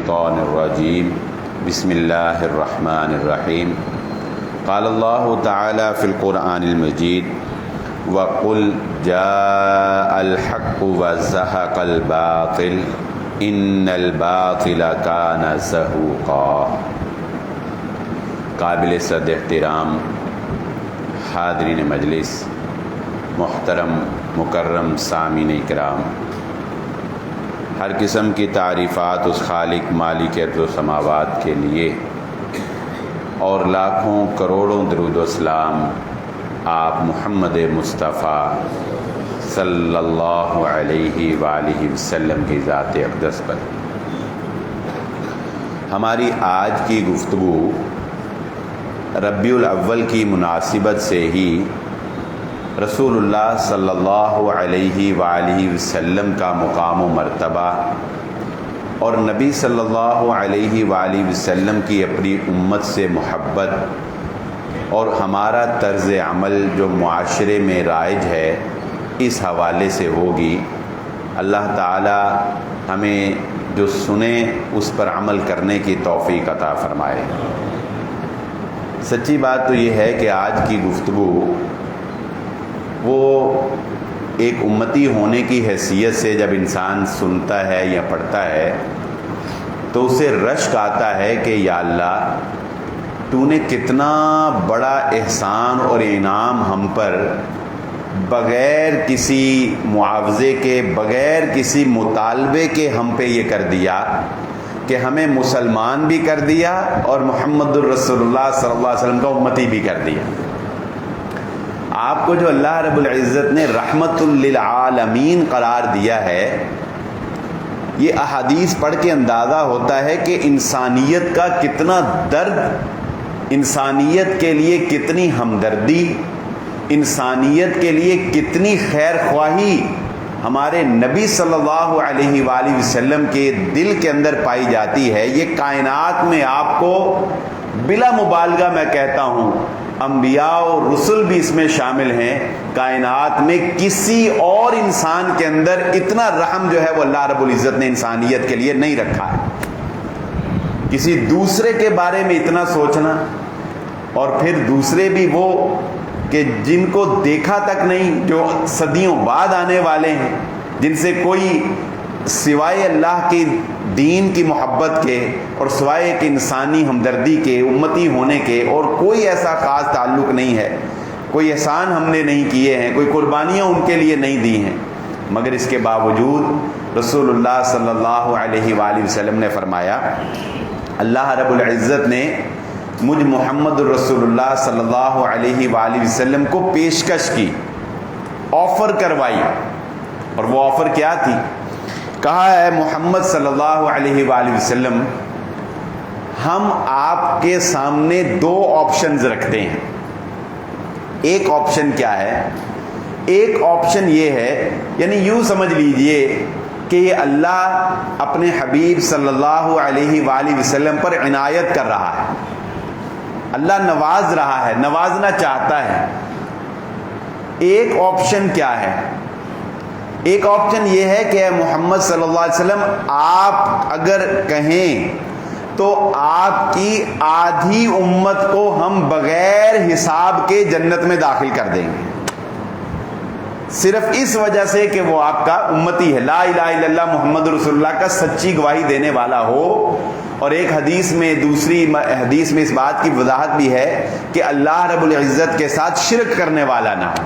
الشیطان الرجیم بسم اللہ الرحمن الرحیم قال اللہ تعالی فی القرآن المجید وَقُلْ جَاءَ الْحَقُّ وَزَهَقَ الْبَاطِلُ إِنَّ الْبَاطِلَ كَانَ زَهُوقًا۔ قابل صد احترام حاضرین مجلس، محترم مکرم سامعین کرام، ہر قسم کی تعریفات اس خالق مالک ارض و سماوات کے لیے، اور لاکھوں کروڑوں درود و سلام آپ محمد مصطفیٰ صلی اللہ علیہ وآلہ وسلم کی ذات اقدس پر۔ ہماری آج کی گفتگو ربیع الاول کی مناسبت سے ہی رسول اللہ صلی اللہ علیہ وآلہ وسلم کا مقام و مرتبہ اور نبی صلی اللہ علیہ وآلہ وسلم کی اپنی امت سے محبت اور ہمارا طرز عمل جو معاشرے میں رائج ہے اس حوالے سے ہوگی۔ اللہ تعالی ہمیں جو سنیں اس پر عمل کرنے کی توفیق عطا فرمائے۔ سچی بات تو یہ ہے کہ آج کی گفتگو وہ ایک امتی ہونے کی حیثیت سے جب انسان سنتا ہے یا پڑھتا ہے تو اسے رشک آتا ہے کہ یا اللہ، تو نے کتنا بڑا احسان اور انعام ہم پر بغیر کسی معاوضے کے، بغیر کسی مطالبے کے ہم پہ یہ کر دیا کہ ہمیں مسلمان بھی کر دیا اور محمد الرسول اللہ صلی اللہ علیہ وسلم کا امتی بھی کر دیا۔ آپ کو جو اللہ رب العزت نے رحمت للعالمین قرار دیا ہے، یہ احادیث پڑھ کے اندازہ ہوتا ہے کہ انسانیت کا کتنا درد، انسانیت کے لیے کتنی ہمدردی، انسانیت کے لیے کتنی خیر خواہی ہمارے نبی صلی اللہ علیہ وآلہ وسلم کے دل کے اندر پائی جاتی ہے۔ یہ کائنات میں آپ کو بلا مبالغہ میں کہتا ہوں، انبیاء اور رسل بھی اس میں شامل ہیں، کائنات میں کسی اور انسان کے اندر اتنا رحم جو ہے وہ اللہ رب العزت نے انسانیت کے لیے نہیں رکھا ہے۔ کسی دوسرے کے بارے میں اتنا سوچنا، اور پھر دوسرے بھی وہ کہ جن کو دیکھا تک نہیں، جو صدیوں بعد آنے والے ہیں، جن سے کوئی سوائے اللہ کی دین کی محبت کے اور سوائے ایک انسانی ہمدردی کے، امتی ہونے کے اور کوئی ایسا خاص تعلق نہیں ہے، کوئی احسان ہم نے نہیں کیے ہیں، کوئی قربانیاں ان کے لیے نہیں دی ہیں، مگر اس کے باوجود رسول اللہ صلی اللہ علیہ وآلہ وسلم نے فرمایا، اللہ رب العزت نے مجھ محمد الرسول اللہ صلی اللہ علیہ وآلہ وسلم کو پیشکش کی، آفر کروائی، اور وہ آفر کیا تھی؟ کہا ہے محمد صلی اللہ علیہ وآلہ وسلم، ہم آپ کے سامنے دو آپشنز رکھتے ہیں۔ ایک آپشن کیا ہے؟ ایک آپشن یہ ہے، یعنی یوں سمجھ لیجئے کہ یہ اللہ اپنے حبیب صلی اللہ علیہ وآلہ وسلم پر عنایت کر رہا ہے، اللہ نواز رہا ہے، نوازنا چاہتا ہے۔ ایک آپشن کیا ہے؟ ایک آپشن یہ ہے کہ اے محمد صلی اللہ علیہ وسلم، آپ اگر کہیں تو آپ کی آدھی امت کو ہم بغیر حساب کے جنت میں داخل کر دیں گے، صرف اس وجہ سے کہ وہ آپ کا امتی ہے، لا الہ الا اللہ محمد رسول اللہ کا سچی گواہی دینے والا ہو۔ اور ایک حدیث میں، دوسری حدیث میں اس بات کی وضاحت بھی ہے کہ اللہ رب العزت کے ساتھ شرک کرنے والا نہ ہو۔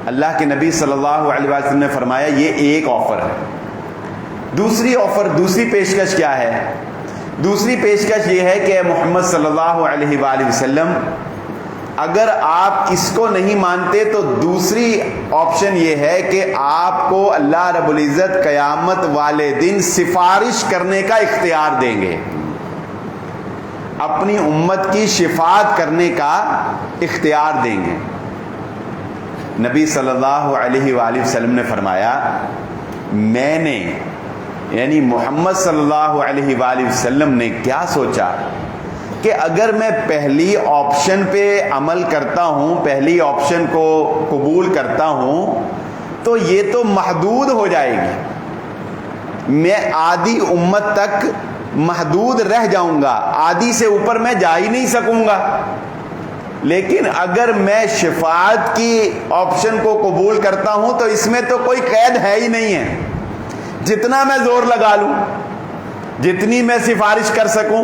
اللہ کے نبی صلی اللہ علیہ وسلم نے فرمایا یہ ایک آفر ہے۔ دوسری آفر، دوسری پیشکش کیا ہے؟ دوسری پیشکش یہ ہے کہ اے محمد صلی اللہ علیہ وآلہ وسلم، اگر آپ اس کو نہیں مانتے تو دوسری آپشن یہ ہے کہ آپ کو اللہ رب العزت قیامت والے دن سفارش کرنے کا اختیار دیں گے، اپنی امت کی شفاعت کرنے کا اختیار دیں گے۔ نبی صلی اللہ علیہ وآلہ وسلم نے فرمایا، میں نے، یعنی محمد صلی اللہ علیہ وآلہ وسلم نے کیا سوچا کہ اگر میں پہلی آپشن پہ عمل کرتا ہوں، پہلی آپشن کو قبول کرتا ہوں، تو یہ تو محدود ہو جائے گی، میں آدھی امت تک محدود رہ جاؤں گا، آدھی سے اوپر میں جا ہی نہیں سکوں گا۔ لیکن اگر میں شفاعت کی آپشن کو قبول کرتا ہوں تو اس میں تو کوئی قید ہے ہی نہیں ہے، جتنا میں زور لگا لوں، جتنی میں سفارش کر سکوں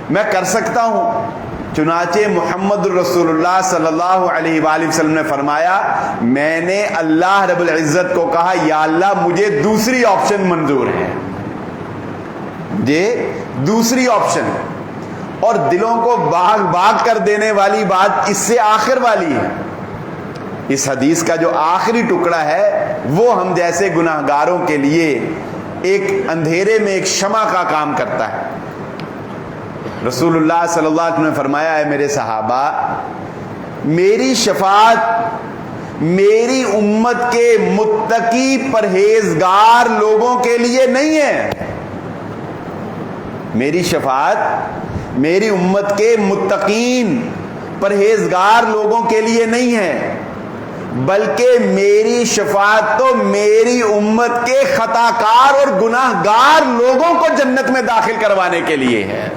میں کر سکتا ہوں۔ چنانچہ محمد الرسول اللہ صلی اللہ علیہ وآلہ وسلم نے فرمایا، میں نے اللہ رب العزت کو کہا یا اللہ مجھے دوسری آپشن منظور ہے، یہ دوسری آپشن۔ اور دلوں کو باغ باغ کر دینے والی بات اس سے آخر والی ہے۔ اس حدیث کا جو آخری ٹکڑا ہے وہ ہم جیسے گناہگاروں کے لیے ایک اندھیرے میں ایک شمع کا کام کرتا ہے۔ رسول اللہ صلی اللہ علیہ وسلم نے فرمایا، ہے میرے صحابہ، میری شفاعت میری امت کے متقی پرہیزگار لوگوں کے لیے نہیں ہے، میری شفاعت میری امت کے متقین پرہیزگار لوگوں کے لیے نہیں ہے، بلکہ میری شفاعت تو میری امت کے خطا کار اور گناہ گار لوگوں کو جنت میں داخل کروانے کے لیے ہے۔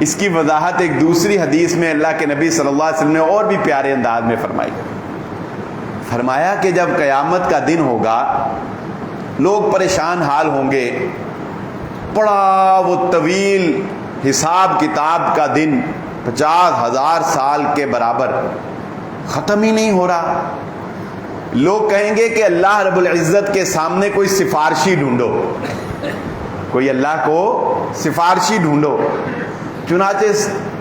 اس کی وضاحت ایک دوسری حدیث میں اللہ کے نبی صلی اللہ علیہ وسلم نے اور بھی پیارے انداز میں فرمایا کہ جب قیامت کا دن ہوگا لوگ پریشان حال ہوں گے، بڑا وہ طویل حساب کتاب کا دن 50,000 سال کے برابر ختم ہی نہیں ہو رہا۔ لوگ کہیں گے کہ اللہ رب العزت کے سامنے کوئی سفارشی ڈھونڈو، کوئی اللہ کو سفارشی ڈھونڈو۔ چنانچہ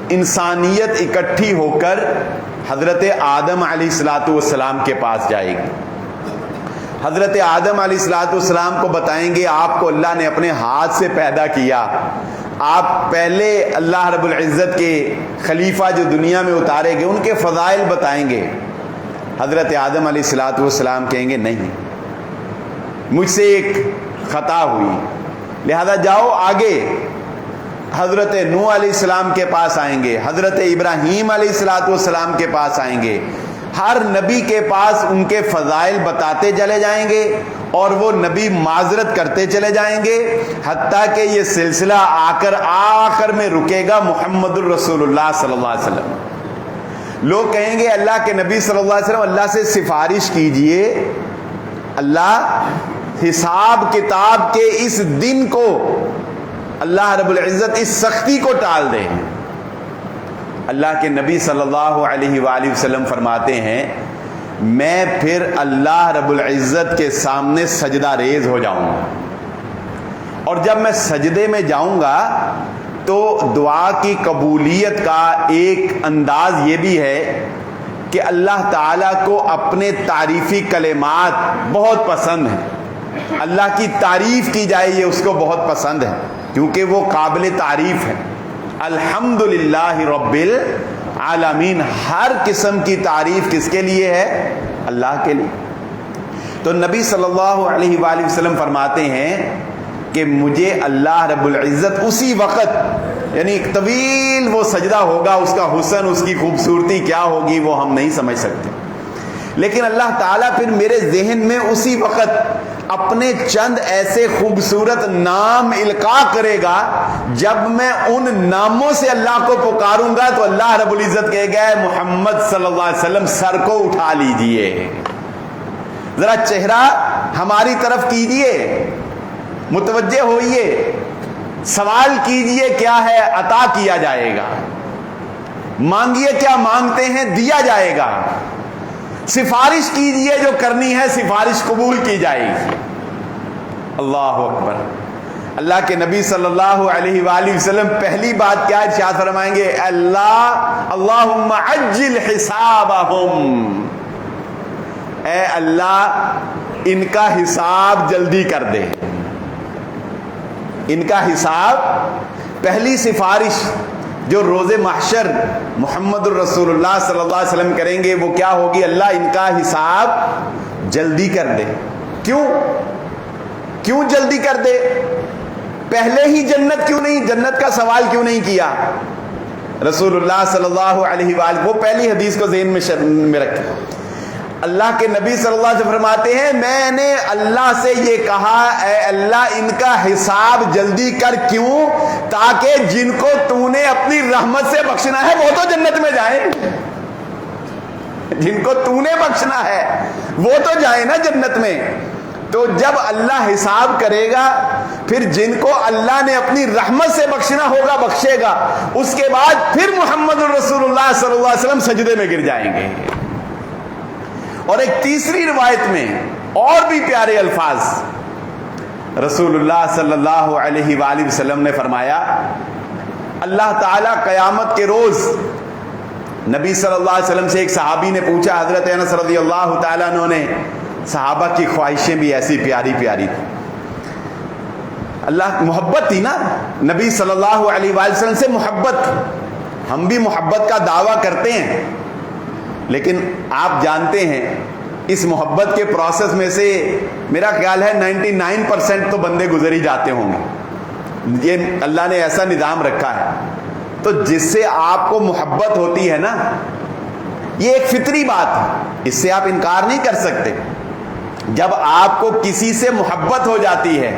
انسانیت اکٹھی ہو کر حضرت آدم علیہ السلام کے پاس جائے گی۔ حضرت آدم علیہ السلام کو بتائیں گے آپ کو اللہ نے اپنے ہاتھ سے پیدا کیا، آپ پہلے اللہ رب العزت کے خلیفہ جو دنیا میں اتارے گئے ان کے فضائل بتائیں گے۔ حضرت آدم علیہ السلام کہیں گے نہیں، مجھ سے ایک خطا ہوئی، لہذا جاؤ آگے۔ حضرت نوح علیہ السلام کے پاس آئیں گے، حضرت ابراہیم علیہ السلام کے پاس آئیں گے، ہر نبی کے پاس ان کے فضائل بتاتے چلے جائیں گے اور وہ نبی معذرت کرتے چلے جائیں گے، حتیٰ کہ یہ سلسلہ آخر میں رکے گا محمد الرسول اللہ صلی اللہ علیہ وسلم۔ لوگ کہیں گے اللہ کے نبی صلی اللہ علیہ وسلم اللہ سے سفارش کیجئے، اللہ حساب کتاب کے اس دن کو اللہ رب العزت اس سختی کو ٹال دے۔ اللہ کے نبی صلی اللہ علیہ وآلہ وسلم فرماتے ہیں، میں پھر اللہ رب العزت کے سامنے سجدہ ریز ہو جاؤں گا، اور جب میں سجدے میں جاؤں گا تو دعا کی قبولیت کا ایک انداز یہ بھی ہے کہ اللہ تعالیٰ کو اپنے تعریفی کلمات بہت پسند ہیں، اللہ کی تعریف کی جائے یہ اس کو بہت پسند ہے، کیونکہ وہ قابل تعریف ہے۔ الحمدللہ رب العالمین، ہر قسم کی تعریف کس کے لیے ہے؟ اللہ کے لیے۔ تو نبی صلی اللہ علیہ وآلہ وسلم فرماتے ہیں کہ مجھے اللہ رب العزت اسی وقت، یعنی ایک طویل وہ سجدہ ہوگا، اس کا حسن، اس کی خوبصورتی کیا ہوگی وہ ہم نہیں سمجھ سکتے، لیکن اللہ تعالیٰ پھر میرے ذہن میں اسی وقت اپنے چند ایسے خوبصورت نام القاء کرے گا، جب میں ان ناموں سے اللہ کو پکاروں گا تو اللہ رب العزت کہے گا محمد صلی اللہ علیہ وسلم سر کو اٹھا لیجئے، ذرا چہرہ ہماری طرف کیجئے، متوجہ ہوئیے، سوال کیجئے کیا ہے عطا کیا جائے گا، مانگیے کیا مانگتے ہیں دیا جائے گا، سفارش کیجئے جو کرنی ہے سفارش قبول کی جائے گی۔ اللہ اکبر۔ اللہ کے نبی صلی اللہ علیہ وآلہ وسلم پہلی بات کیا ارشاد فرمائیں گے؟ اللہم عجل حسابہم، اے اللہ ان کا حساب جلدی کر دے، ان کا حساب۔ پہلی سفارش جو روز محشر محمد الرسول اللہ صلی اللہ علیہ وسلم کریں گے وہ کیا ہوگی؟ اللہ ان کا حساب جلدی کر دے۔ کیوں جلدی کر دے؟ پہلے ہی جنت کیوں نہیں، جنت کا سوال کیوں نہیں کیا رسول اللہ صلی اللہ علیہ وآلہ؟ وہ پہلی حدیث کو ذہن میں رکھیں۔ اللہ کے نبی صلی اللہ علیہ وسلم فرماتے ہیں میں نے اللہ سے یہ کہا اے اللہ ان کا حساب جلدی کر، کیوں؟ تاکہ جن کو تو نے اپنی رحمت سے بخشنا ہے وہ تو جنت میں جائیں، جن کو تو نے بخشنا ہے وہ تو جائیں نا جنت میں۔ تو جب اللہ حساب کرے گا پھر جن کو اللہ نے اپنی رحمت سے بخشنا ہوگا بخشے گا، اس کے بعد پھر محمد الرسول اللہ صلی اللہ علیہ وسلم سجدے میں گر جائیں گے۔ اور ایک تیسری روایت میں اور بھی پیارے الفاظ رسول اللہ صلی اللہ علیہ وآلہ وسلم نے فرمایا، اللہ تعالیٰ قیامت کے روز، نبی صلی اللہ علیہ وسلم سے ایک صحابی نے پوچھا، حضرت انس رضی اللہ تعالیٰ عنہ نے، صحابہ کی خواہشیں بھی ایسی پیاری پیاری تھی، اللہ محبت تھی نا، نبی صلی اللہ علیہ وآلہ وسلم سے محبت، ہم بھی محبت کا دعویٰ کرتے ہیں لیکن آپ جانتے ہیں اس محبت کے پروسیس میں سے میرا خیال ہے 99% تو بندے گزر ہی جاتے ہوں گے، یہ اللہ نے ایسا نظام رکھا ہے۔ تو جس سے آپ کو محبت ہوتی ہے نا، یہ ایک فطری بات ہے، اس سے آپ انکار نہیں کر سکتے۔ جب آپ کو کسی سے محبت ہو جاتی ہے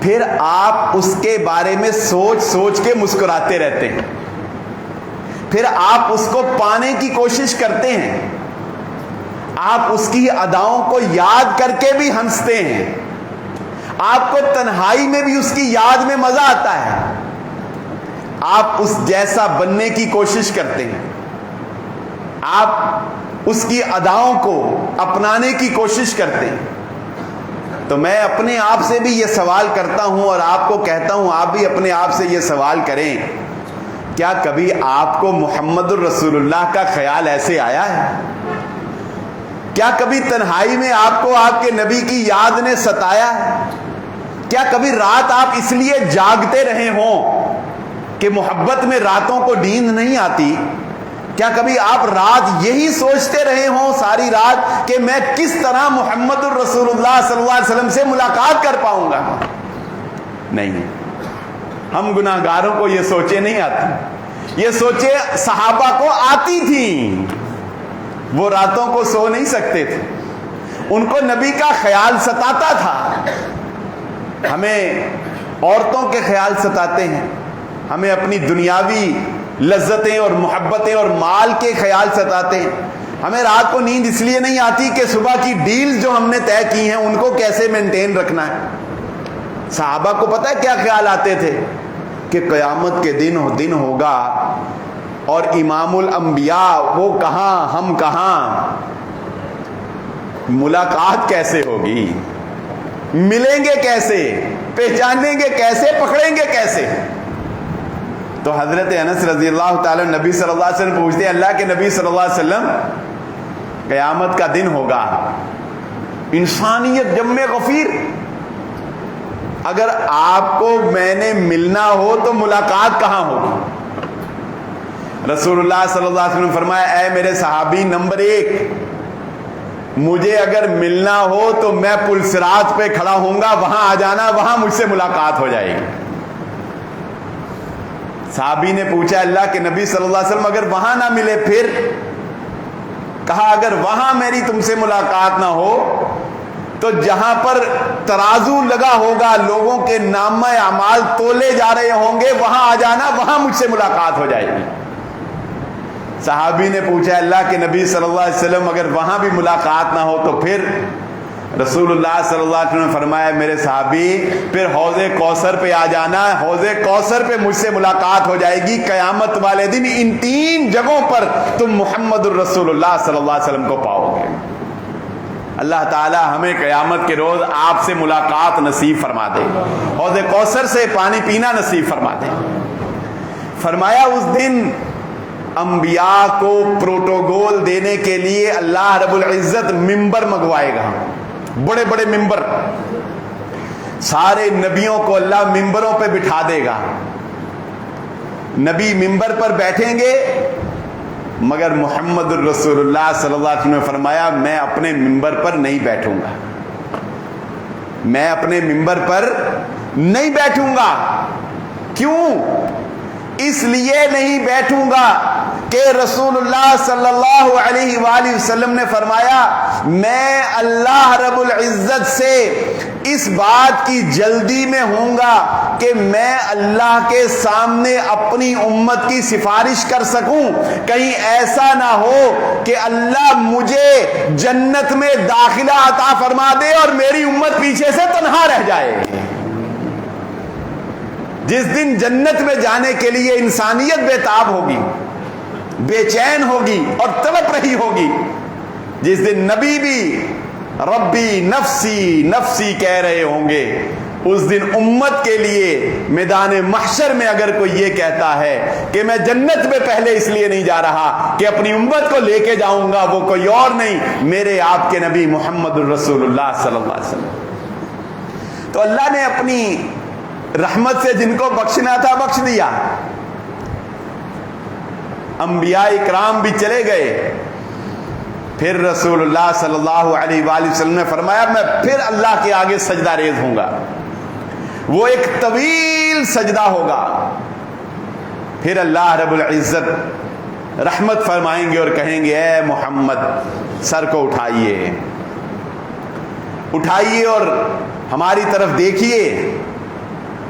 پھر آپ اس کے بارے میں سوچ سوچ کے مسکراتے رہتے ہیں، پھر آپ اس کو پانے کی کوشش کرتے ہیں، آپ اس کی اداؤں کو یاد کر کے بھی ہنستے ہیں، آپ کو تنہائی میں بھی اس کی یاد میں مزہ آتا ہے، آپ اس جیسا بننے کی کوشش کرتے ہیں، آپ اس کی اداؤں کو اپنانے کی کوشش کرتے ہیں۔ تو میں اپنے آپ سے بھی یہ سوال کرتا ہوں اور آپ کو کہتا ہوں آپ بھی اپنے آپ سے یہ سوال کریں، کیا کبھی آپ کو محمد الرسول اللہ کا خیال ایسے آیا ہے؟ کیا کبھی تنہائی میں آپ کو آپ کے نبی کی یاد نے ستایا ہے؟ کیا کبھی رات آپ اس لیے جاگتے رہے ہوں کہ محبت میں راتوں کو نیند نہیں آتی؟ کیا کبھی آپ رات یہی سوچتے رہے ہوں ساری رات کہ میں کس طرح محمد الرسول اللہ صلی اللہ علیہ وسلم سے ملاقات کر پاؤں گا؟ نہیں، ہم گناہگاروں کو یہ سوچے نہیں آتی، یہ سوچے صحابہ کو آتی تھی، وہ راتوں کو سو نہیں سکتے تھے، ان کو نبی کا خیال ستاتا تھا۔ ہمیں عورتوں کے خیال ستاتے ہیں، ہمیں اپنی دنیاوی لذتیں اور محبتیں اور مال کے خیال ستاتے ہیں، ہمیں رات کو نیند اس لیے نہیں آتی کہ صبح کی ڈیل جو ہم نے طے کی ہیں ان کو کیسے مینٹین رکھنا ہے۔ صحابہ کو پتہ ہے کیا خیال آتے تھے کہ قیامت کے دن ہوگا اور امام الانبیاء وہ کہاں ہم کہاں، ملاقات کیسے ہوگی، ملیں گے کیسے، پہچانیں گے کیسے، پکڑیں گے کیسے؟ تو حضرت انس رضی اللہ تعالی نبی صلی اللہ علیہ وسلم پوچھتے ہیں، اللہ کے نبی صلی اللہ علیہ وسلم قیامت کا دن ہوگا، انسانیت جمع غفیر، اگر آپ کو میں نے ملنا ہو تو ملاقات کہاں ہوگی؟ رسول اللہ صلی اللہ علیہ وسلم فرمایا، اے میرے صحابی نمبر 1، مجھے اگر ملنا ہو تو میں پل صراط پہ کھڑا ہوں گا، وہاں آ جانا، وہاں مجھ سے ملاقات ہو جائے گی۔ صحابی نے پوچھا، اللہ کے نبی صلی اللہ علیہ وسلم اگر وہاں نہ ملے پھر؟ کہا اگر وہاں میری تم سے ملاقات نہ ہو تو جہاں پر ترازو لگا ہوگا، لوگوں کے نامہ اعمال تولے جا رہے ہوں گے، وہاں آ جانا، وہاں مجھ سے ملاقات ہو جائے گی۔ صحابی نے پوچھا، اللہ کے نبی صلی اللہ علیہ وسلم اگر وہاں بھی ملاقات نہ ہو تو پھر؟ رسول اللہ صلی اللہ علیہ وسلم نے فرمایا، میرے صحابی پھر حوض کوثر پہ آ جانا، حوض کوثر پہ مجھ سے ملاقات ہو جائے گی، قیامت والے دن ان 3 جگہوں پر تم محمد الرسول اللہ صلی اللہ علیہ وسلم کو پاؤ گے۔ اللہ تعالی ہمیں قیامت کے روز آپ سے ملاقات نصیب فرما دے، حوض کوثر سے پانی پینا نصیب فرما دے۔ فرمایا اس دن انبیاء کو پروٹوکول دینے کے لیے اللہ رب العزت ممبر منگوائے گا، بڑے بڑے ممبر، سارے نبیوں کو اللہ ممبروں پہ بٹھا دے گا، نبی ممبر پر بیٹھیں گے، مگر محمد الرسول اللہ صلی اللہ علیہ وسلم نے فرمایا، میں اپنے ممبر پر نہیں بیٹھوں گا، میں اپنے ممبر پر نہیں بیٹھوں گا۔ کیوں؟ اس لیے نہیں بیٹھوں گا کہ رسول اللہ صلی اللہ علیہ وآلہ وسلم نے فرمایا میں اللہ رب العزت سے اس بات کی جلدی میں ہوں گا کہ میں اللہ کے سامنے اپنی امت کی سفارش کر سکوں، کہیں ایسا نہ ہو کہ اللہ مجھے جنت میں داخلہ عطا فرما دے اور میری امت پیچھے سے تنہا رہ جائے۔ جس دن جنت میں جانے کے لیے انسانیت بے تاب ہوگی، بے چین ہوگی اور تڑپ رہی ہوگی، جس دن نبی بھی ربی نفسی نفسی کہہ رہے ہوں گے، اس دن امت کے لیے میدان محشر میں اگر کوئی یہ کہتا ہے کہ میں جنت میں پہلے اس لیے نہیں جا رہا کہ اپنی امت کو لے کے جاؤں گا، وہ کوئی اور نہیں میرے آپ کے نبی محمد الرسول اللہ صلی اللہ علیہ وسلم۔ تو اللہ نے اپنی رحمت سے جن کو بخشنا تھا بخش دیا، انبیاء اکرام بھی چلے گئے، پھر رسول اللہ صلی اللہ علیہ وآلہ وسلم نے فرمایا میں پھر اللہ کے آگے سجدہ ریز ہوں گا، وہ ایک طویل سجدہ ہوگا، پھر اللہ رب العزت رحمت فرمائیں گے اور کہیں گے اے محمد سر کو اٹھائیے، اٹھائیے اور ہماری طرف دیکھیے،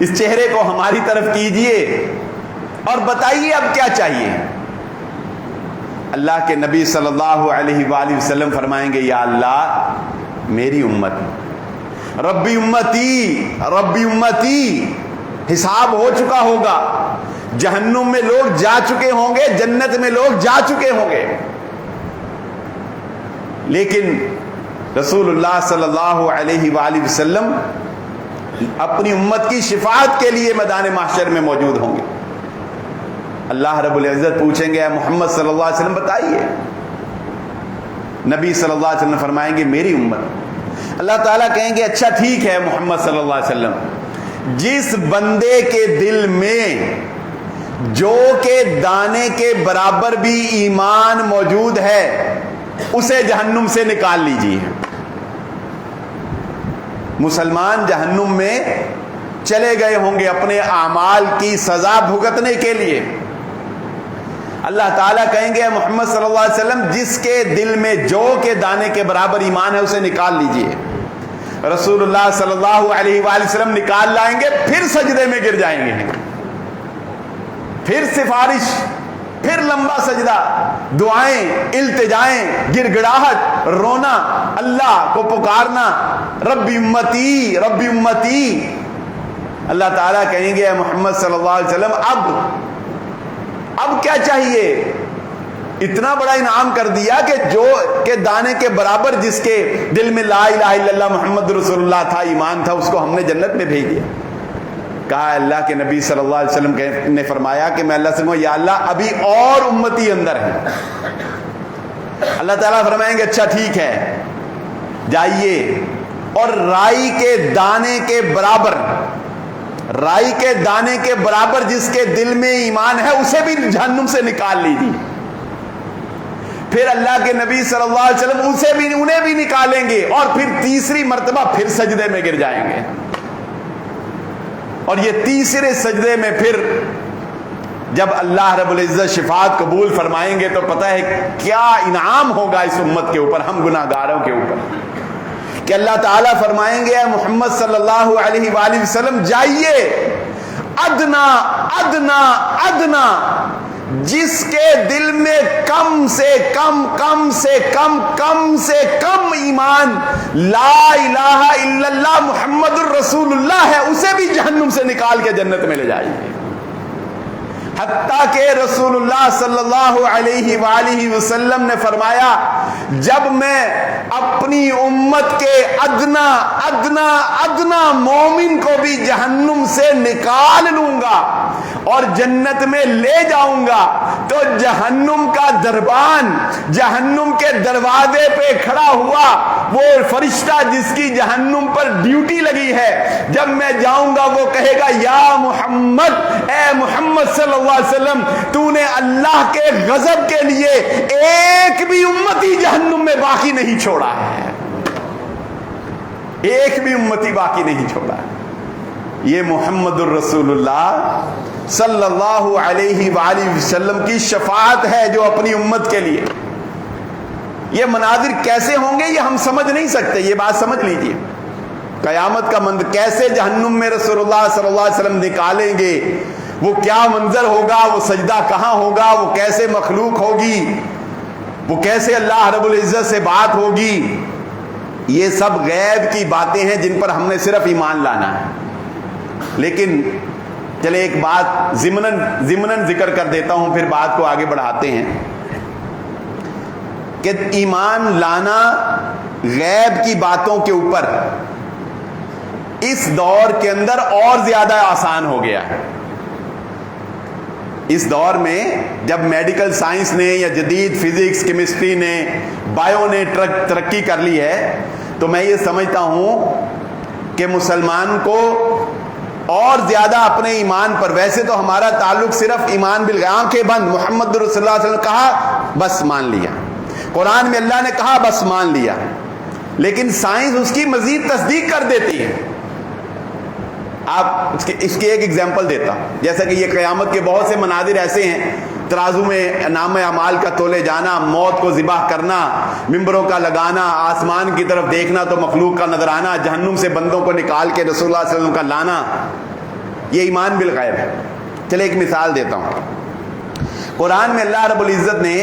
اس چہرے کو ہماری طرف کیجئے اور بتائیے اب کیا چاہیے۔ اللہ کے نبی صلی اللہ علیہ وآلہ وسلم فرمائیں گے یا اللہ میری امت، ربی امتی ربی امتی، حساب ہو چکا ہوگا، جہنم میں لوگ جا چکے ہوں گے، جنت میں لوگ جا چکے ہوں گے، لیکن رسول اللہ صلی اللہ علیہ وآلہ وسلم اپنی امت کی شفاعت کے لیے میدان محشر میں موجود ہوں گے۔ اللہ رب العزت پوچھیں گے اے محمد صلی اللہ علیہ وسلم بتائیے، نبی صلی اللہ علیہ وسلم فرمائیں گے میری امت۔ اللہ تعالیٰ کہیں گے اچھا ٹھیک ہے محمد صلی اللہ علیہ وسلم، جس بندے کے دل میں جو کہ دانے کے برابر بھی ایمان موجود ہے اسے جہنم سے نکال لیجیے۔ مسلمان جہنم میں چلے گئے ہوں گے اپنے اعمال کی سزا بھگتنے کے لیے، اللہ تعالیٰ کہیں گے محمد صلی اللہ علیہ وسلم جس کے دل میں جو کے دانے کے برابر ایمان ہے اسے نکال لیجئے۔ رسول اللہ صلی اللہ علیہ وآلہ وسلم نکال لائیں گے، پھر سجدے میں گر جائیں گے، پھر سفارش، پھر لمبا سجدہ، دعائیں، التجائیں، گڑ گڑاہٹ، رونا، اللہ کو پکارنا، ربی امتی ربی امتی۔ اللہ تعالیٰ کہیں گے اے محمد صلی اللہ علیہ وسلم اب کیا چاہیے؟ اتنا بڑا انعام کر دیا کہ جو کہ دانے کے برابر جس کے دل میں لا الہ الا اللہ محمد رسول اللہ تھا، ایمان تھا، اس کو ہم نے جنت میں بھیج دیا۔ کہا اللہ کے نبی صلی اللہ علیہ وسلم نے فرمایا کہ میں اللہ سے کہوں یا اللہ ابھی اور امتی اندر ہے۔ اللہ تعالیٰ فرمائیں گے اچھا ٹھیک ہے جائیے اور رائی کے دانے کے برابر، رائی کے دانے کے برابر جس کے دل میں ایمان ہے اسے بھی جہنم سے نکال لیجیے۔ پھر اللہ کے نبی صلی اللہ علیہ وسلم انہیں بھی نکالیں گے اور پھر تیسری مرتبہ پھر سجدے میں گر جائیں گے، اور یہ تیسرے سجدے میں پھر جب اللہ رب العزت شفاعت قبول فرمائیں گے تو پتہ ہے کیا انعام ہوگا اس امت کے اوپر، ہم گناہ گاروں کے اوپر، کہ اللہ تعالیٰ فرمائیں گے اے محمد صلی اللہ علیہ وآلہ وسلم جائیے ادنا ادنا ادنا جس کے دل میں کم سے کم کم سے کم کم سے کم ایمان لا الہ الا اللہ محمد الرسول اللہ ہے اسے بھی جہنم سے نکال کے جنت میں لے جائیے۔ حتیٰ کہ رسول اللہ صلی اللہ علیہ وآلہ وسلم نے فرمایا جب میں اپنی امت کے ادنا ادنا ادنا مومن کو بھی جہنم سے نکال لوں گا اور جنت میں لے جاؤں گا تو جہنم کا دربان، جہنم کے دروازے پہ کھڑا ہوا وہ فرشتہ جس کی جہنم پر ڈیوٹی لگی ہے، جب میں جاؤں گا وہ کہے گا یا محمد، اے محمد صلی اللہ علیہ وسلم تو نے اللہ کے غضب کے لیے ایک بھی امتی جہنم میں باقی نہیں چھوڑا ہے، ایک بھی امتی باقی نہیں چھوڑا ہے۔ یہ محمد الرسول اللہ صلی اللہ علیہ وآلہ وسلم کی شفاعت ہے جو اپنی امت کے لیے. یہ مناظر کیسے ہوں گے یہ ہم سمجھ نہیں سکتے. یہ بات سمجھ لیجئے, قیامت کا منظر کیسے جہنم میں رسول اللہ صلی اللہ علیہ وسلم نکالیں گے, وہ کیا منظر ہوگا, وہ سجدہ کہاں ہوگا, وہ کیسے مخلوق ہوگی, وہ کیسے اللہ رب العزت سے بات ہوگی, یہ سب غیب کی باتیں ہیں جن پر ہم نے صرف ایمان لانا ہے. لیکن چلے ایک بات ضمناً ذکر کر دیتا ہوں, پھر بات کو آگے بڑھاتے ہیں کہ ایمان لانا غیب کی باتوں کے اوپر اس دور کے اندر اور زیادہ آسان ہو گیا ہے. اس دور میں جب میڈیکل سائنس نے یا جدید فزکس, کیمسٹری نے, بایو نے ترقی کر لی ہے, تو میں یہ سمجھتا ہوں کہ مسلمان کو اور زیادہ اپنے ایمان پر, ویسے تو ہمارا تعلق صرف ایمان آنکھیں بند محمد رسول اللہ صلی اللہ علیہ وسلم کہا بس مان لیا, قرآن میں اللہ نے کہا بس مان لیا, لیکن سائنس اس کی مزید تصدیق کر دیتی ہے. آپ اس کی ایک ایگزامپل دیتا ہوں. جیسا کہ یہ قیامت کے بہت سے مناظر ایسے ہیں, ترازو میں نام اعمال کا تولے جانا, موت کو ذبح کرنا, ممبروں کا لگانا, آسمان کی طرف دیکھنا تو مخلوق کا نظر آنا, جہنم سے بندوں کو نکال کے رسول اللہ صلی اللہ علیہ وسلم کا لانا, یہ ایمان بالغیب ہے. چلے ایک مثال دیتا ہوں. قرآن میں اللہ رب العزت نے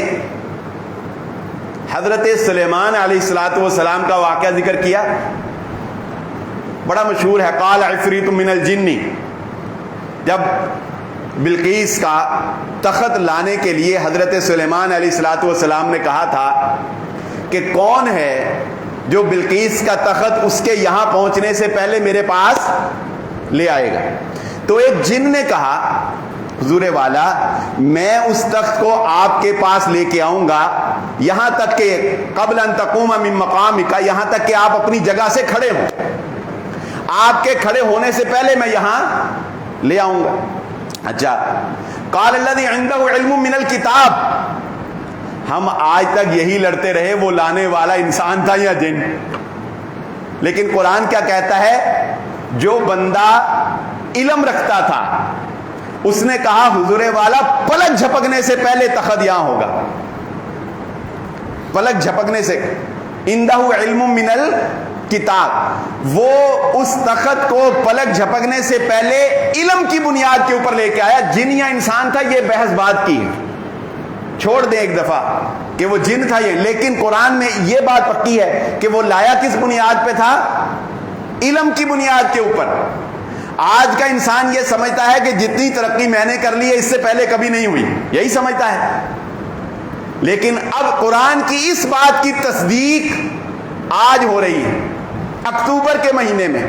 حضرت سلیمان علیہ السلام کا واقعہ ذکر کیا, بڑا مشہور ہے. قال عفریت من الجن, جب بلقیس کا تخت لانے کے لیے حضرت سلیمان علیہ السلام نے کہا تھا کہ کون ہے جو بلقیس کا تخت اس کے یہاں پہنچنے سے پہلے میرے پاس لے آئے گا, تو ایک جن نے کہا حضور والا میں اس تخت کو آپ کے پاس لے کے آؤں گا, یہاں تک کہ قبل ان تقوم من مقامک, یہاں تک کہ آپ اپنی جگہ سے کھڑے ہوں, آپ کے کھڑے ہونے سے پہلے میں یہاں لے آؤں گا. اچھا, قال الذی عنده علم من الکتاب, ہم آج تک یہی لڑتے رہے وہ لانے والا انسان تھا یا جن, لیکن قرآن کیا کہتا ہے, جو بندہ علم رکھتا تھا اس نے کہا حضور والا پلک جھپکنے سے پہلے تخت یہاں ہوگا, پلک جھپکنے سے, عنده علم من الکتاب, وہ اس تخت کو پلک جھپکنے سے پہلے علم کی بنیاد کے اوپر لے کے آیا. جن یا انسان تھا یہ بحث بات کی, چھوڑ دیں ایک دفعہ کہ وہ جن تھا یہ, لیکن قرآن میں یہ بات پکی ہے کہ وہ لایا کس بنیاد پہ تھا, علم کی بنیاد کے اوپر. آج کا انسان یہ سمجھتا ہے کہ جتنی ترقی میں نے کر لی ہے اس سے پہلے کبھی نہیں ہوئی, یہی سمجھتا ہے. لیکن اب قرآن کی اس بات کی تصدیق آج ہو رہی ہے, اکتوبر کے مہینے میں.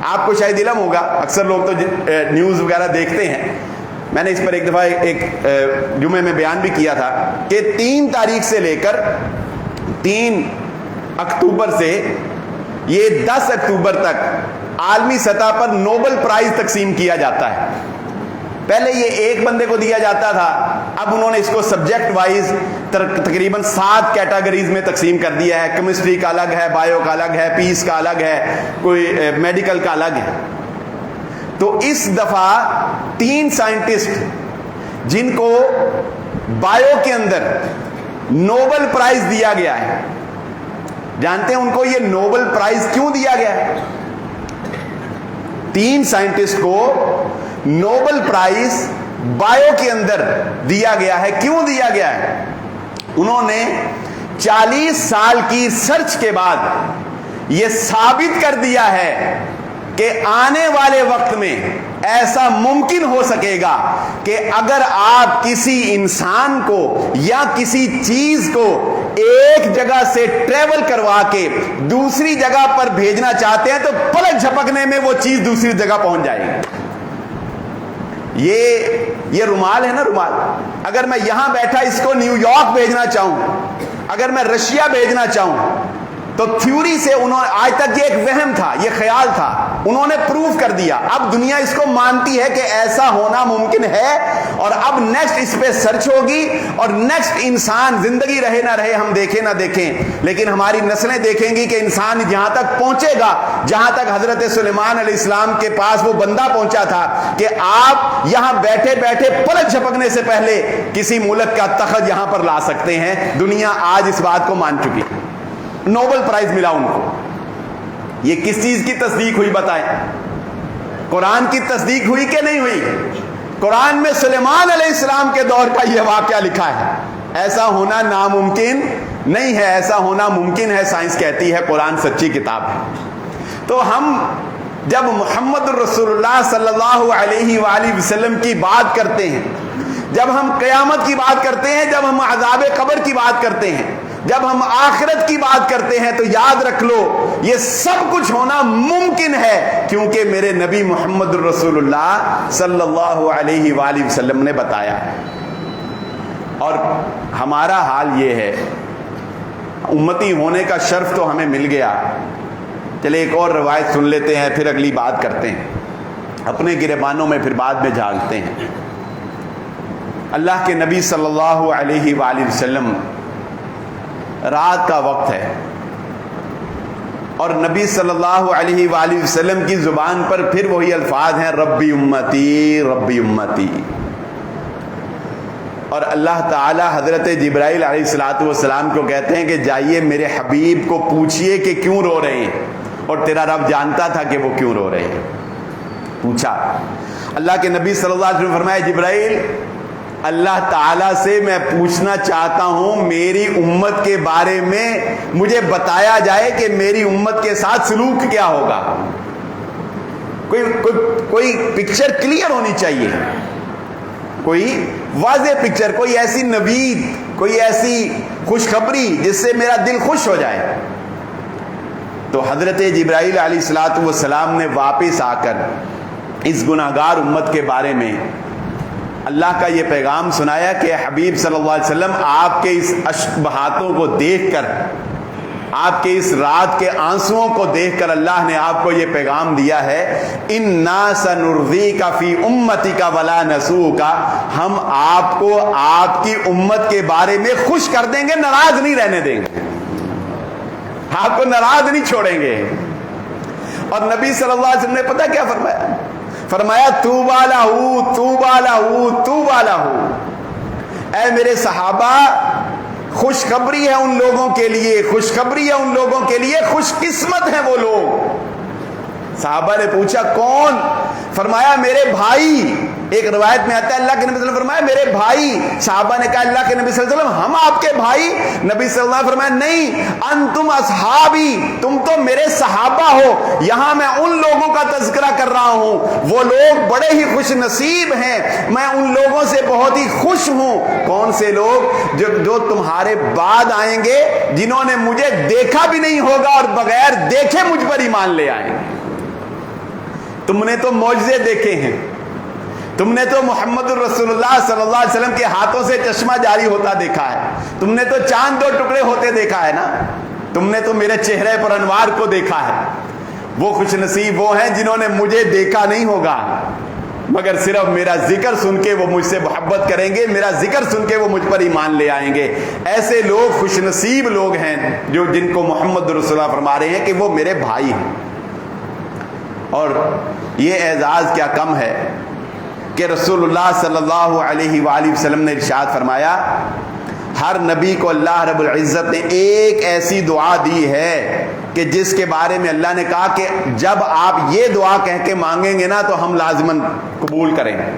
آپ کو شاید علم ہوگا, اکثر لوگ تو نیوز وغیرہ دیکھتے ہیں, میں نے اس پر ایک دفعہ ایک جمعے میں بیان بھی کیا تھا کہ 3 تاریخ سے لے کر 3 اکتوبر سے یہ 10 اکتوبر تک عالمی سطح پر نوبل پرائز تقسیم کیا جاتا ہے. پہلے یہ ایک بندے کو دیا جاتا تھا, اب انہوں نے اس کو سبجیکٹ وائز تقریباً 7 کیٹیگریز میں تقسیم کر دیا ہے. کیمسٹری کا الگ ہے, بایو کا الگ ہے, پیس کا الگ ہے, کوئی میڈیکل کا الگ ہے. تو اس دفعہ 3 سائنٹسٹ جن کو بایو کے اندر نوبل پرائز دیا گیا ہے, جانتے ہیں ان کو یہ نوبل پرائز کیوں دیا گیا ہے؟ 3 سائنٹسٹ کو نوبل پرائز بایو کے اندر دیا گیا ہے. کیوں دیا گیا ہے؟ انہوں نے 40 سال کی ریسرچ کے بعد یہ ثابت کر دیا ہے کہ آنے والے وقت میں ایسا ممکن ہو سکے گا کہ اگر آپ کسی انسان کو یا کسی چیز کو ایک جگہ سے ٹریول کروا کے دوسری جگہ پر بھیجنا چاہتے ہیں تو پلک جھپکنے میں وہ چیز دوسری جگہ پہنچ جائے گی. یہ رومال ہے نا, رومال, اگر میں یہاں بیٹھا اس کو نیو یارک بھیجنا چاہوں, اگر میں رشیا بھیجنا چاہوں, تو تھیوری سے انہوں نے, آج تک یہ ایک وہم تھا, یہ خیال تھا انہوں نے پروف کر دیا. اب دنیا اس کو مانتی ہے کہ ایسا ہونا ممکن ہے, اور اب نیکسٹ اس پہ سرچ ہوگی, اور نیکسٹ انسان زندگی رہے نہ رہے, ہم دیکھیں نہ دیکھیں, لیکن ہماری نسلیں دیکھیں گی کہ انسان جہاں تک پہنچے گا, جہاں تک حضرت سلیمان علیہ السلام کے پاس وہ بندہ پہنچا تھا کہ آپ یہاں بیٹھے بیٹھے پلک جھپکنے سے پہلے کسی ملک کا تخت یہاں پر لا سکتے ہیں. دنیا آج اس بات کو مان چکی, نوبل پرائز ملا ان کو. یہ کس چیز کی تصدیق ہوئی بتائیں؟ قرآن کی تصدیق ہوئی کہ نہیں ہوئی؟ قرآن میں سلیمان علیہ السلام کے دور کا یہ واقعہ لکھا ہے. ایسا ہونا ناممکن نہیں ہے, ایسا ہونا ممکن ہے. سائنس کہتی ہے قرآن سچی کتاب ہے. تو ہم جب محمد الرسول اللہ صلی اللہ علیہ وآلہ وسلم کی بات کرتے ہیں, جب ہم قیامت کی بات کرتے ہیں, جب ہم عذاب قبر کی بات کرتے ہیں, جب ہم آخرت کی بات کرتے ہیں, تو یاد رکھ لو یہ سب کچھ ہونا ممکن ہے, کیونکہ میرے نبی محمد الرسول اللہ صلی اللہ علیہ وآلہ وسلم نے بتایا. اور ہمارا حال یہ ہے, امتی ہونے کا شرف تو ہمیں مل گیا. چلے ایک اور روایت سن لیتے ہیں, پھر اگلی بات کرتے ہیں. اپنے گریبانوں میں پھر بعد میں جھانکتے ہیں. اللہ کے نبی صلی اللہ علیہ وآلہ وسلم, رات کا وقت ہے, اور نبی صلی اللہ علیہ وآلہ وسلم کی زبان پر پھر وہی الفاظ ہیں, ربی امتی ربی امتی. اور اللہ تعالی حضرت جبرائیل علیہ السلام کو کہتے ہیں کہ جائیے میرے حبیب کو پوچھئے کہ کیوں رو رہے ہیں, اور تیرا رب جانتا تھا کہ وہ کیوں رو رہے ہیں. پوچھا. اللہ کے نبی صلی اللہ علیہ وسلم فرمایا, جبرائیل اللہ تعالیٰ سے میں پوچھنا چاہتا ہوں میری امت کے بارے میں مجھے بتایا جائے کہ میری امت کے ساتھ سلوک کیا ہوگا. کوئی پکچر کلیئر ہونی چاہیے, کوئی واضح پکچر, کوئی ایسی نوید, کوئی ایسی خوشخبری جس سے میرا دل خوش ہو جائے. تو حضرت جبرائیل علیہ السلام نے واپس آ کر اس گناہگار امت کے بارے میں اللہ کا یہ پیغام سنایا کہ حبیب صلی اللہ علیہ وسلم, آپ کے اس اشک بہاتوں کو دیکھ کر, آپ کے اس رات کے آنسوؤں کو دیکھ کر اللہ نے آپ کو یہ پیغام دیا ہے, اِنَّا سَنُرْضِيكَ فِي أُمَّتِكَ وَلَا نَسُوكَ, ہم آپ کو آپ کی امت کے بارے میں خوش کر دیں گے, ناراض نہیں رہنے دیں گے, آپ کو ناراض نہیں چھوڑیں گے. اور نبی صلی اللہ علیہ وسلم نے پتہ کیا فرمایا؟ فرمایا طوبیٰ لہ طوبیٰ لہ طوبیٰ لہ, اے میرے صحابہ خوشخبری ہے ان لوگوں کے لیے, خوشخبری ہے ان لوگوں کے لیے, خوش قسمت ہیں وہ لوگ. صحابہ نے پوچھا کون؟ فرمایا میرے بھائی. ایک روایت میں آتا ہے اللہ کے نبی صلی اللہ علیہ وسلم فرمایا میرے بھائی. صحابہ نے کہا اللہ کے نبی صلی اللہ علیہ وسلم ہم آپ کے بھائی؟ نبی صلی اللہ علیہ وسلم فرمایا نہیں, انتم اصحابی, تم تو میرے صحابہ ہو. یہاں میں ان لوگوں کا تذکرہ کر رہا ہوں, وہ لوگ بڑے ہی خوش نصیب ہیں, میں ان لوگوں سے بہت ہی خوش ہوں. کون سے لوگ؟ جو تمہارے بعد آئیں گے, جنہوں نے مجھے دیکھا بھی نہیں ہوگا اور بغیر دیکھے مجھ پر ایمان لے آئیں گے. تم نے تو معجزے دیکھے ہیں, تم نے تو محمد الرسول اللہ صلی اللہ علیہ وسلم کے ہاتھوں سے چشمہ جاری ہوتا دیکھا ہے, تم نے تو چاند دو ٹکڑے ہوتے دیکھا ہے نا, تم نے تو میرے چہرے پر انوار کو دیکھا ہے. وہ خوش نصیب وہ ہیں جنہوں نے مجھے دیکھا نہیں ہوگا, مگر صرف میرا ذکر سن کے وہ مجھ سے محبت کریں گے, میرا ذکر سن کے وہ مجھ پر ایمان لے آئیں گے. ایسے لوگ خوش نصیب لوگ ہیں جو جن کو محمد رسول اللہ فرما رہے ہیں کہ وہ میرے بھائی ہیں. اور یہ اعزاز کیا کم ہے کہ رسول اللہ صلی اللہ علیہ وآلہ وسلم نے ارشاد فرمایا, ہر نبی کو اللہ رب العزت نے ایک ایسی دعا دی ہے کہ جس کے بارے میں اللہ نے کہا کہ جب آپ یہ دعا کہہ کے مانگیں گے نا تو ہم لازماً قبول کریں گے.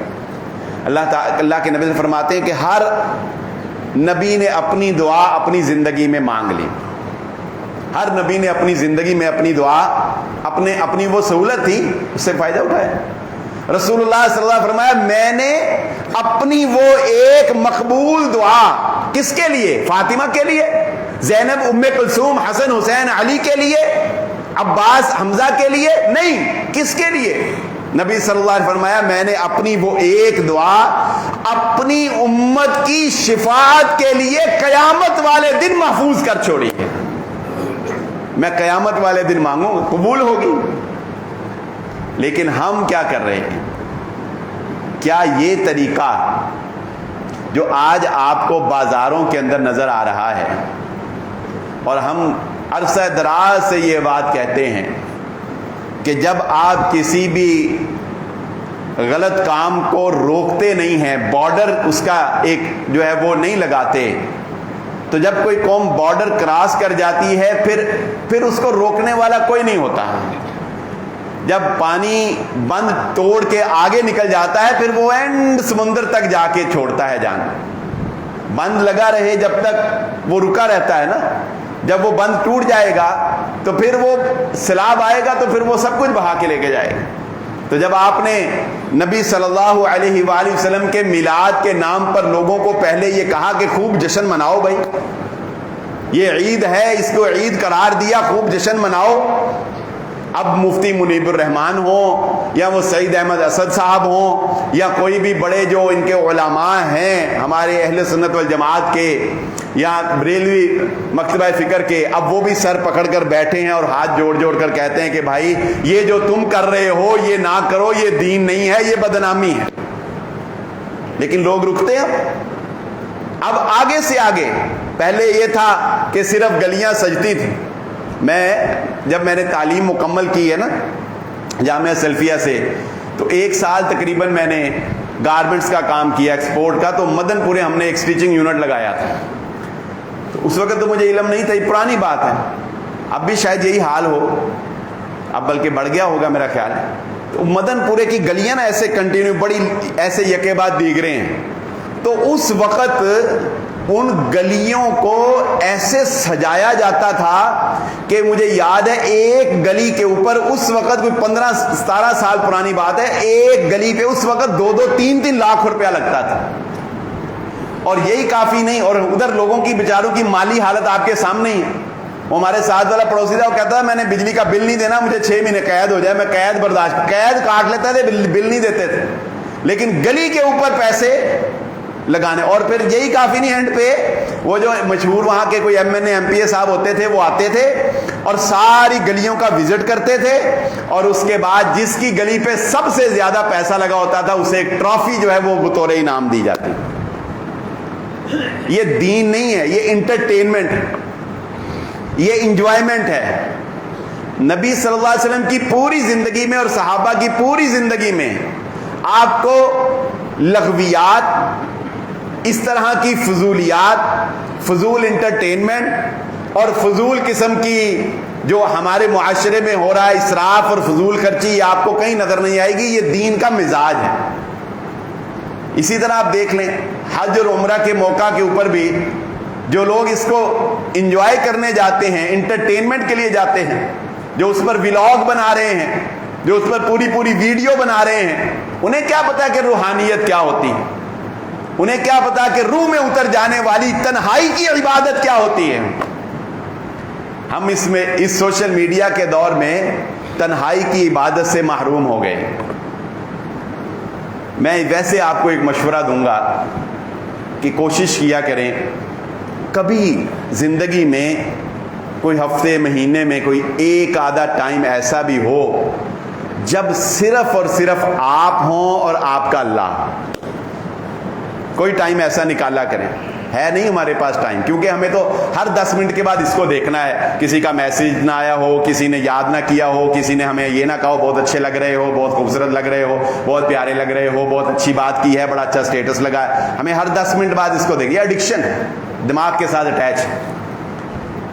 اللہ کے نبی سے فرماتے ہیں کہ ہر نبی نے اپنی دعا اپنی زندگی میں مانگ لی, ہر نبی نے اپنی زندگی میں اپنی دعا اپنی وہ سہولت تھی اس سے فائدہ اٹھایا. رسول اللہ صلی اللہ علیہ وسلم فرمایا میں نے اپنی وہ ایک مقبول دعا کس کے لیے؟ فاطمہ کے لیے, زینب, ام کلثوم, حسن, حسین, علی کے لیے, عباس, حمزہ کے لیے نہیں, کس کے لیے؟ نبی صلی اللہ علیہ وسلم فرمایا میں نے اپنی وہ ایک دعا اپنی امت کی شفاعت کے لیے قیامت والے دن محفوظ کر چھوڑی ہے. میں قیامت والے دن مانگوں قبول ہوگی. لیکن ہم کیا کر رہے ہیں؟ کیا یہ طریقہ جو آج آپ کو بازاروں کے اندر نظر آ رہا ہے، اور ہم عرصہ دراز سے یہ بات کہتے ہیں کہ جب آپ کسی بھی غلط کام کو روکتے نہیں ہیں، بارڈر اس کا ایک جو ہے وہ نہیں لگاتے، تو جب کوئی قوم بارڈر کراس کر جاتی ہے پھر اس کو روکنے والا کوئی نہیں ہوتا. جب پانی بند توڑ کے آگے نکل جاتا ہے پھر وہ اینڈ سمندر تک جا کے چھوڑتا ہے جان. بند لگا رہے جب تک وہ رکا رہتا ہے نا، جب وہ بند ٹوٹ جائے گا تو پھر وہ سیلاب آئے گا تو پھر وہ سب کچھ بہا کے لے کے جائے گا. تو جب آپ نے نبی صلی اللہ علیہ وآلہ وسلم کے میلاد کے نام پر لوگوں کو پہلے یہ کہا کہ خوب جشن مناؤ بھائی، یہ عید ہے، اس کو عید قرار دیا، خوب جشن مناؤ. اب مفتی منیب الرحمان ہوں یا وہ سعید احمد اسد صاحب ہوں یا کوئی بھی بڑے جو ان کے علماء ہیں ہمارے اہل سنت والجماعت کے یا بریلوی مکتبہ فکر کے، اب وہ بھی سر پکڑ کر بیٹھے ہیں اور ہاتھ جوڑ جوڑ کر کہتے ہیں کہ بھائی یہ جو تم کر رہے ہو یہ نہ کرو، یہ دین نہیں ہے، یہ بدنامی ہے. لیکن لوگ رکتے ہیں. اب آگے سے آگے، پہلے یہ تھا کہ صرف گلیاں سجتی تھیں. جب میں نے تعلیم مکمل کی ہے نا جامعہ سلفیہ سے، تو 1 سال تقریباً میں نے گارمنٹس کا کام کیا، ایکسپورٹ کا. تو مدن پورے ہم نے ایک سٹیچنگ یونٹ لگایا تھا. تو اس وقت تو مجھے علم نہیں تھا، یہ پرانی بات ہے، اب بھی شاید یہی حال ہو، اب بلکہ بڑھ گیا ہوگا میرا خیال. تو مدن پورے کی گلیاں نا ایسے کنٹینیو بڑی ایسے یکے بعد دیگرے ہیں. تو اس وقت ان گلیوں کو ایسے سجایا جاتا تھا کہ مجھے یاد ہے ایک گلی کے اوپر اس وقت کوئی 15-17 سال پرانی بات ہے، ایک گلی پہ اس وقت 2-3 لاکھ روپیہ لگتا تھا. اور یہی کافی نہیں، اور ادھر لوگوں کی بیچاروں کی مالی حالت آپ کے سامنے ہی ہے. وہ ہمارے ساتھ والا پڑوسی تھا، وہ کہتا تھا میں نے بجلی کا بل نہیں دینا، مجھے 6 مہینے قید ہو جائے. میں قید برداشت، قید کاٹ لیتے تھے، بل نہیں دیتے تھے، لیکن گلی کے اوپر پیسے لگانے. اور پھر یہی کافی نہیں، اینڈ پہ وہ جو مشہور وہاں کے کوئی ایم پی اے صاحب ہوتے تھے وہ آتے تھے اور ساری گلیوں کا وزٹ کرتے تھے، اور اس کے بعد جس کی گلی پہ سب سے زیادہ پیسہ لگا ہوتا تھا اسے ایک ٹرافی جو ہے وہ بطور انعام دی جاتی. یہ دین نہیں ہے، یہ انٹرٹینمنٹ ہے، یہ انجوائمنٹ ہے. نبی صلی اللہ علیہ وسلم کی پوری زندگی میں اور صحابہ کی پوری زندگی میں آپ کو لغویات، اس طرح کی فضولیات، فضول انٹرٹینمنٹ اور فضول قسم کی جو ہمارے معاشرے میں ہو رہا ہے اسراف اور فضول خرچی، یہ آپ کو کہیں نظر نہیں آئے گی. یہ دین کا مزاج ہے. اسی طرح آپ دیکھ لیں حج اور عمرہ کے موقع کے اوپر بھی جو لوگ اس کو انجوائے کرنے جاتے ہیں، انٹرٹینمنٹ کے لیے جاتے ہیں، جو اس پر ولاگ بنا رہے ہیں، جو اس پر پوری ویڈیو بنا رہے ہیں، انہیں کیا پتا کہ روحانیت کیا ہوتی ہے، انہیں کیا پتا کہ روح میں اتر جانے والی تنہائی کی عبادت کیا ہوتی ہے. ہم اس سوشل میڈیا کے دور میں تنہائی کی عبادت سے محروم ہو گئے. میں ویسے آپ کو ایک مشورہ دوں گا کہ کوشش کیا کریں کبھی زندگی میں کوئی ہفتے مہینے میں کوئی ایک آدھا ٹائم ایسا بھی ہو جب صرف اور صرف آپ ہوں اور آپ کا اللہ. کوئی ٹائم ایسا نکالا کریں. ہے نہیں ہمارے پاس ٹائم، کیونکہ ہمیں تو ہر 10 منٹ کے بعد اس کو دیکھنا ہے. کسی کا میسج نہ آیا ہو، کسی نے یاد نہ کیا ہو، کسی نے ہمیں یہ نہ کہا ہو بہت اچھے لگ رہے ہو، بہت خوبصورت لگ رہے ہو، بہت پیارے لگ رہے ہو، بہت اچھی بات کی ہے، بڑا اچھا سٹیٹس لگا ہے. ہمیں ہر 10 منٹ بعد اس کو دیکھیے. ایڈکشن ہے، دماغ کے ساتھ اٹیچ ہے.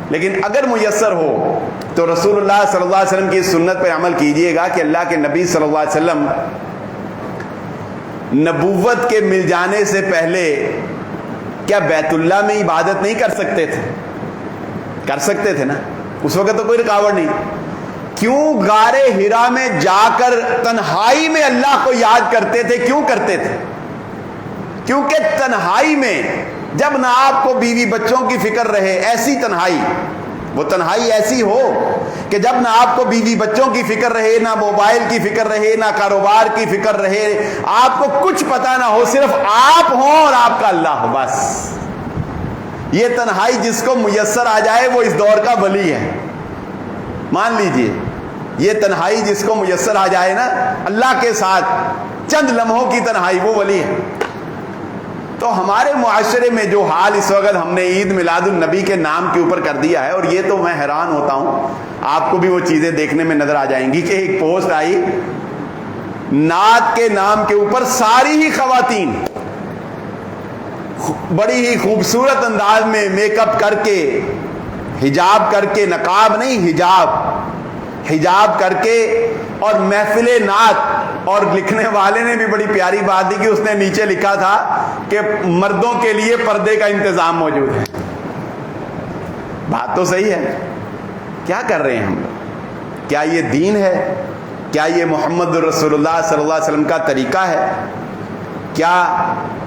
لیکن اگر میسر ہو تو رسول اللہ صلی اللہ علیہ وسلم کی سنت پہ عمل کیجئے گا کہ اللہ کے نبی صلی اللہ علیہ وسلم نبوت کے مل جانے سے پہلے کیا بیت اللہ میں عبادت نہیں کر سکتے تھے؟ کر سکتے تھے نا، اس وقت تو کوئی رکاوٹ نہیں. کیوں غار حرا میں جا کر تنہائی میں اللہ کو یاد کرتے تھے؟ کیوں کرتے تھے؟ کیونکہ تنہائی میں جب نہ آپ کو بیوی بچوں کی فکر رہے، ایسی تنہائی، وہ تنہائی ایسی ہو کہ جب نہ آپ کو بیوی بچوں کی فکر رہے، نہ موبائل کی فکر رہے، نہ کاروبار کی فکر رہے، آپ کو کچھ پتا نہ ہو، صرف آپ ہوں اور آپ کا اللہ ہو، بس. یہ تنہائی جس کو میسر آ جائے وہ اس دور کا ولی ہے. مان لیجئے یہ تنہائی جس کو میسر آ جائے نا اللہ کے ساتھ چند لمحوں کی تنہائی، وہ ولی ہے۔ تو ہمارے معاشرے میں جو حال اس وقت ہم نے عید میلاد النبی کے نام کے اوپر کر دیا ہے، اور یہ تو میں حیران ہوتا ہوں، آپ کو بھی وہ چیزیں دیکھنے میں نظر آ جائیں گی کہ ایک پوسٹ آئی نعت کے نام کے اوپر ساری ہی خواتین بڑی ہی خوبصورت انداز میں میک اپ کر کے، حجاب کر کے، نقاب نہیں حجاب کر کے، اور محفل نعت، اور لکھنے والے نے بھی بڑی پیاری بات دی کہ اس نے نیچے لکھا تھا کہ مردوں کے لیے پردے کا انتظام موجود ہے۔ بات تو صحیح ہے، کیا کر رہے ہیں ہم لوگ؟ کیا یہ دین ہے؟ کیا یہ محمد رسول اللہ صلی اللہ علیہ وسلم کا طریقہ ہے؟ کیا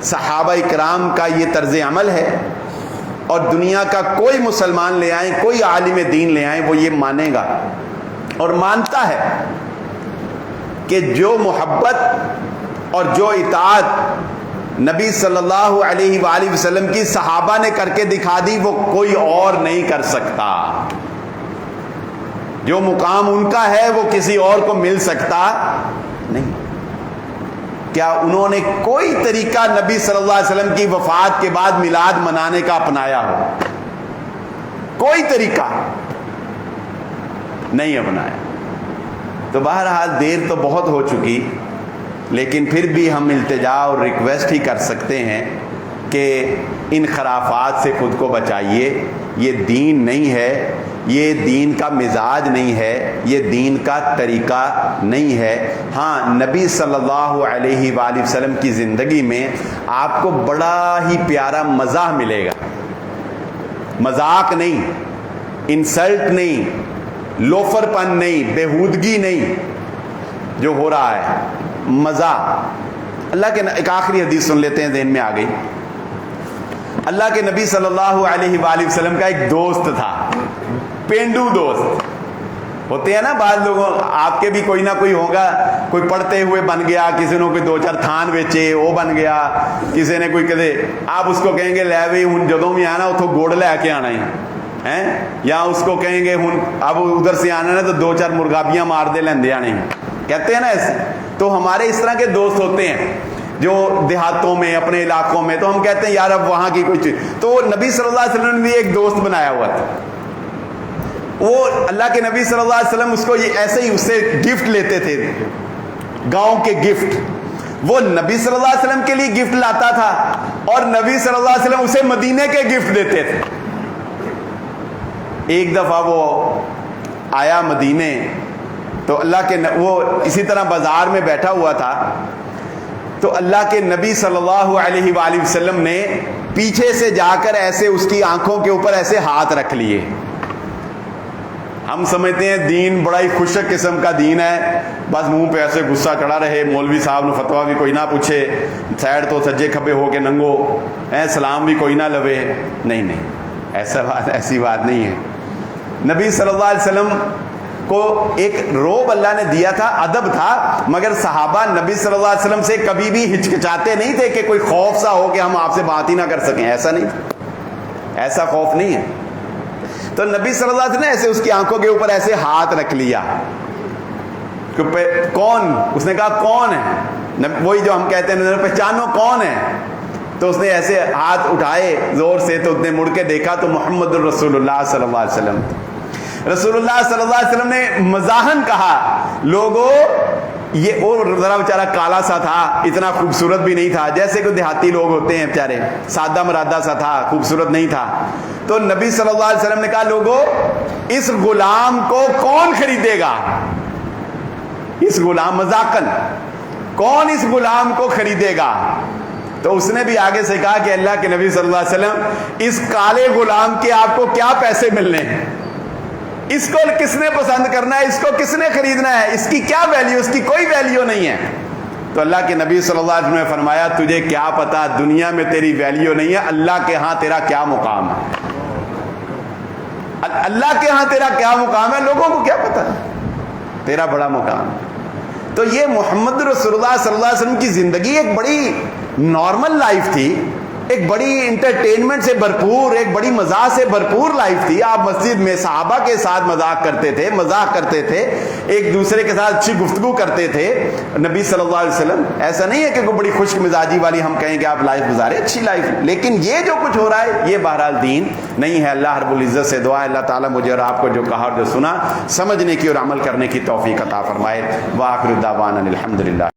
صحابہ اکرام کا یہ طرز عمل ہے؟ اور دنیا کا کوئی مسلمان لے آئیں، کوئی عالم دین لے آئیں، وہ یہ مانے گا اور مانتا ہے کہ جو محبت اور جو اطاعت نبی صلی اللہ علیہ وآلہ وسلم کی صحابہ نے کر کے دکھا دی، وہ کوئی اور نہیں کر سکتا۔ جو مقام ان کا ہے وہ کسی اور کو مل سکتا نہیں۔ کیا انہوں نے کوئی طریقہ نبی صلی اللہ علیہ وسلم کی وفات کے بعد میلاد منانے کا اپنایا ہو؟ کوئی طریقہ نہیں اپنایا۔ تو بہرحال دیر تو بہت ہو چکی، لیکن پھر بھی ہم التجا اور ریکویسٹ ہی کر سکتے ہیں کہ ان خرافات سے خود کو بچائیے۔ یہ دین نہیں ہے، یہ دین کا مزاج نہیں ہے، یہ دین کا طریقہ نہیں ہے۔ ہاں، نبی صلی اللہ علیہ وآلہ وسلم کی زندگی میں آپ کو بڑا ہی پیارا مزاح ملے گا، مذاق نہیں، انسلٹ نہیں، لوفر پن نہیں، بےہودگی نہیں جو ہو رہا ہے، مزاح۔ اللہ کے ایک آخری حدیث سن لیتے ہیں، ذہن میں آ گئی۔ اللہ کے نبی صلی اللہ علیہ وآلہ وسلم کا ایک دوست تھا، پینڈو دوست ہوتے ہیں نا بعض لوگوں، آپ کے بھی کوئی نہ کوئی ہوگا، کوئی پڑھتے ہوئے بن گیا، کسی نے کوئی دو چار تھان بیچے وہ بن گیا، کسی نے کوئی کہتے آپ اس کو کہیں گے لے بھائی ہن جدوں بھی آنا اتوں گڑ لے کے آنا ہے، یا اس کو کہیں گے ہن اب ادھر سے آنا نا تو دو چار مرغابیاں مار دے لیندے آنے، کہتے ہیں نا ایسے۔ تو ہمارے اس طرح کے دوست ہوتے ہیں جو دیہاتوں میں، اپنے علاقوں میں، تو ہم کہتے ہیں یار اب وہاں کی کوئی چیز۔ تو نبی صلی اللہ علیہ وسلم نے بھی ایک دوست بنایا ہوا تھا، وہ اللہ کے نبی صلی اللہ علیہ وسلم اس کو یہ ایسے ہی اس سے گفٹ لیتے تھے، گاؤں کے گفٹ۔ وہ نبی صلی اللہ علیہ وسلم کے لیے گفٹ لاتا تھا اور نبی صلی اللہ علیہ وسلم اسے مدینے کے گفٹ دیتے تھے۔ ایک دفعہ وہ آیا مدینے، تو اللہ کے وہ اسی طرح بازار میں بیٹھا ہوا تھا، تو اللہ کے نبی صلی اللہ علیہ وآلہ وسلم نے پیچھے سے جا کر ایسے اس کی آنکھوں کے اوپر ایسے ہاتھ رکھ لیے۔ ہم سمجھتے ہیں دین بڑا ہی خوشک قسم کا دین ہے، بس منہ پہ ایسے غصہ چڑھا رہے، مولوی صاحب نے فتویٰ بھی کوئی نہ پوچھے، سائڈ تو سجے کھبے ہو کے ننگو، سلام بھی کوئی نہ لوے۔ نہیں، ایسی بات نہیں ہے۔ نبی صلی اللہ علیہ وسلم کو ایک روب اللہ نے دیا تھا، ادب تھا، مگر صحابہ نبی صلی اللہ علیہ وسلم سے کبھی بھی ہچکچاتے نہیں تھے کہ کوئی خوف سا ہو کہ ہم آپ سے بات ہی نہ کر سکیں، ایسا نہیں، ایسا خوف نہیں ہے۔ تو نبی صلی اللہ علیہ وسلم نے ایسے اس کی آنکھوں کے اوپر ایسے ہاتھ رکھ لیا کہ کون؟ اس نے کہا کون ہے؟ وہی جو ہم کہتے ہیں پہچانو کون ہے؟ تو اس نے ایسے ہاتھ اٹھائے زور سے، تو اس نے مڑ کے دیکھا تو محمد الرسول اللہ صلی اللہ علیہ وسلم۔ رسول اللہ صلی اللہ علیہ وسلم نے مزاحن کہا، لوگوں یہ، اور ذرا بیچارہ کالا سا تھا، اتنا خوبصورت بھی نہیں تھا، جیسے کوئی دیہاتی لوگ ہوتے ہیں بیچارے، سادہ مرادہ سا تھا، خوبصورت نہیں تھا۔ تو نبی صلی اللہ علیہ وسلم نے کہا، لوگوں اس غلام کو کون خریدے گا؟ اس غلام، مذاقن، کون اس غلام کو خریدے گا؟ تو اس نے بھی آگے سے کہا کہ اللہ کے نبی صلی اللہ علیہ وسلم، اس کالے غلام کے آپ کو کیا پیسے ملنے ہیں؟ اس کو کس نے پسند کرنا ہے؟ اس کو کس نے خریدنا ہے؟ اس کی کیا ویلیو؟ اس کی کوئی ویلیو نہیں ہے۔ تو اللہ کے نبی صلی اللہ علیہ وسلم نے فرمایا، تجھے کیا پتا دنیا میں تیری ویلیو نہیں ہے، اللہ کے ہاں تیرا کیا مقام ہے؟ اللہ کے ہاں تیرا کیا مقام ہے، لوگوں کو کیا پتا تیرا بڑا مقام ہے۔ تو یہ محمد رسول اللہ صلی اللہ علیہ وسلم کی زندگی ایک بڑی نارمل لائف تھی، ایک بڑی انٹرٹینمنٹ سے بھرپور، ایک بڑی مزاح سے بھرپور لائف تھی. آپ مسجد میں صحابہ کے ساتھ مذاق کرتے تھے، مزاح کرتے تھے، ایک دوسرے کے ساتھ اچھی گفتگو کرتے تھے. نبی صلی اللہ علیہ وسلم ایسا نہیں ہے کہ کوئی بڑی خشک مزاجی والی ہم کہیں کہ آپ لائف گزارے، اچھی لائف. لیکن یہ جو کچھ ہو رہا ہے یہ بہرحال دین نہیں ہے. اللہ رب العزت سے دعا ہے اللہ تعالیٰ مجھے اور آپ کو جو کہا اور جو سنا سمجھنے کی اور عمل کرنے کی توفیق عطا فرمائے. وآخر دعوانا الحمدللہ.